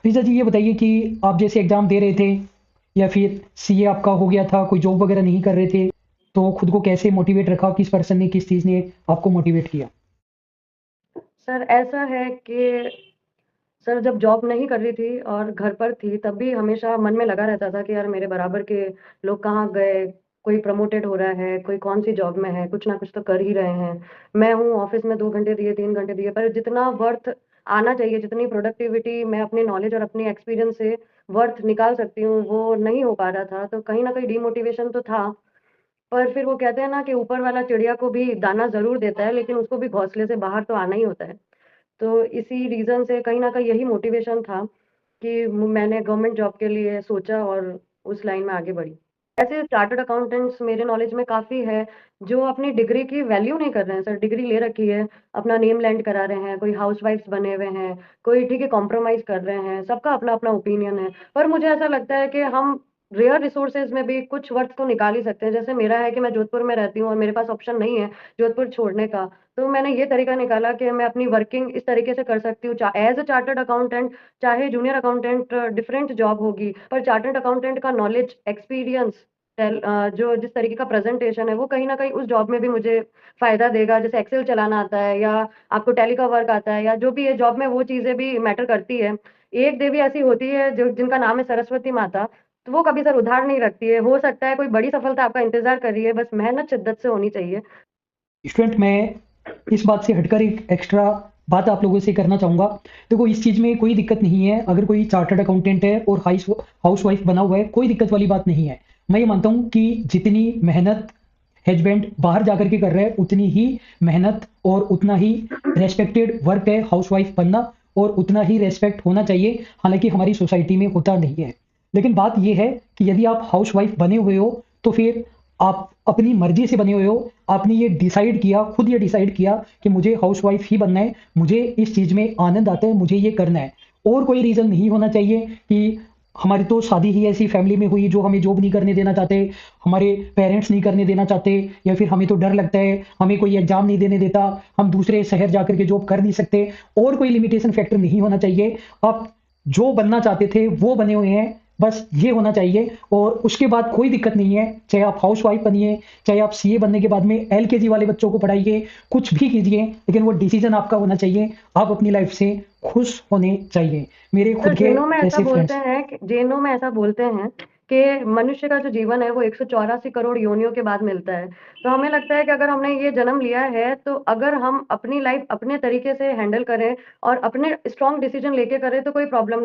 फिज़ा जी ये बताइए कि आप जैसे एग्ज़ाम दे रहे थे या फिर सीए आपका हो गया था, कोई जॉब वग़ैरह नहीं कर रहे थे, तो खुद को कैसे मोटिवेट रखा? किस पर्सन ने, किस चीज़ ने आपको मोटिवेट किया? सर ऐसा है कि सर जब जॉब नहीं कर रही थी और घर पर थी तब भी हमेशा मन में लगा रहता था कि यार मेरे बराबर के लोग कहाँ गए, कोई प्रमोटेड हो रहा है, कोई कौन-सी जॉब में है, कुछ ना कुछ तो कर ही रहे हैं। मैं हूँ ऑफ़िस में 2 घंटे दिए, 3 घंटे दिए, पर जितना वर्थ आना चाहिए, जितनी प्रोडक्टिविटी मैं अपनी नॉलेज और अपनी एक्सपीरियंस से वर्थ निकाल सकती हूँ, वो नहीं हो पा रहा था। तो कहीं न कहीं डिमोटिवेशन तो था, पर फिर वो कहते हैं ना कि ऊपर वाला चिड़िया को भी दाना ज़रूर देता है, लेकिन उसको भी घोंसले से बाहर तो आना ही होता है। तो इसी रीज़न से कहीं न कहीं यही मोटिवेशन था कि मैंने गवर्नमेंट जॉब के लिए सोचा और उस लाइन में आगे बढ़ी। ऐसे चार्टर्ड अकाउंटेंट्स मेरे नॉलेज में काफ़ी है, जो अपनी डिग्री की वैल्यू नहीं कर रहे हैं सर, डिग्री ले रखी है, अपना नेम लैंड करा रहे हैं, कोई हाउसवाइफ्स बने हुए हैं, कोई ठीक है कॉम्प्रोमाइज़ कर रहे हैं, सबका अपना-अपना ओपिनियन है। पर मुझे ऐसा लगता है कि हम रेयर रिसोर्सेज़ में भी कुछ वर्थ तो निकाल ही सकते हैं। जैसे मेरा है कि मैं जोधपुर में रहती हूँ और मेरे पास ऑप्शन नहीं है जोधपुर छोड़ने का, तो मैंने ये तरीका निकाला कि मैं अपनी वर्किंग इस तरीके से कर सकती हूँ एज़ अ चार्टर्ड अकाउंटेंट चाहे जूनियर अकाउंटेंट डिफरेंट जॉब होगी, पर चार्टर्ड अकाउंटेंट का नॉलेज, एक्सपीरियंस जो जिस तरीके का प्रेज़ेंटेशन है, वो कहीं न कहीं उस जॉब में भी मुझे फ़ायदा देगा। जैसे एक्सेल चलाना आता है या आपको टैली का वर्क आता है या जो भी है जॉब में वो चीज़ें भी मैटर करती है। एक देवी ऐसी होती है जो जिनका नाम है सरस्वती माता, तो वो कभी सर उधार नहीं रखती है। हो सकता है कोई बड़ी सफलता आपका इंतज़ार कर रही है, बस मेहनत शिद्दत से होनी चाहिए। स्टूडेंट मैं इस बात से हटकर एक एक्स्ट्रा बात आप लोगों से करना चाहूँगा। देखो इस चीज़ में कोई दिक्कत नहीं है, अगर कोई चार्टर्ड अकाउंटेंट है और हाउसवाइफ़ बना हुआ है, कोई दिक्कत वाली बात नहीं है। मैं ये मानता हूँ कि जितनी मेहनत हस्बैंड बाहर जाकर के कर रहे हैं, उतनी ही मेहनत और उतना ही रेस्पेक्टेड वर्क है हाउसवाइफ़ बनना और उतना ही रेस्पेक्ट होना चाहिए, हालाँकि हमारी सोसाइटी में होता नहीं है। लेकिन बात ये है कि यदि आप हाउसवाइफ़ बने हुए हो, तो फिर आप अपनी मर्ज़ी से बने हुए हो, आपने ये डिसाइड किया, खुद ये डिसाइड किया कि मुझे हाउसवाइफ़ ही बनना है, मुझे इस चीज़ में आनंद आता है, मुझे ये करना है। और कोई रीज़न नहीं होना चाहिए कि हमारी तो शादी ही ऐसी फैमिली में हुई जो हमें जॉब नहीं करने देना चाहते, हमारे पेरेंट्स नहीं करने देना चाहते या फिर हमें तो डर लगता है, हमें कोई एग्ज़ाम नहीं देने देता, हम दूसरे शहर जाकर के जॉब कर नहीं सकते और कोई लिमिटेशन फैक्टर नहीं होना चाहिए। आप जो बनना चाहते थे वो बने हुए हैं, बस ये होना चाहिए और उसके बाद कोई दिक्कत नहीं है, चाहे आप हाउसवाइफ़ बनिए, चाहे आप सीए बनने के बाद में एलकेजी वाले बच्चों को पढ़ाइए, कुछ भी कीजिए, लेकिन वो डिसीज़न आपका होना चाहिए, आप अपनी लाइफ़ से खुश होने चाहिए। मेरे सर खुद के ऐसे फ्रेंड्स जैनों में ऐसा बोलते हैं कि मनुष्य का जो जीवन है वो 184 करोड़ योनियों के बाद मिलता है। तो हमें लगता है कि अगर हमने ये जन्म लिया है तो अगर हम अपनी लाइफ़ अपने तरीके से हैंडल करें और अपने स्ट्रॉन्ग डिसीज़न लेके करें तो कोई प्रॉब्लम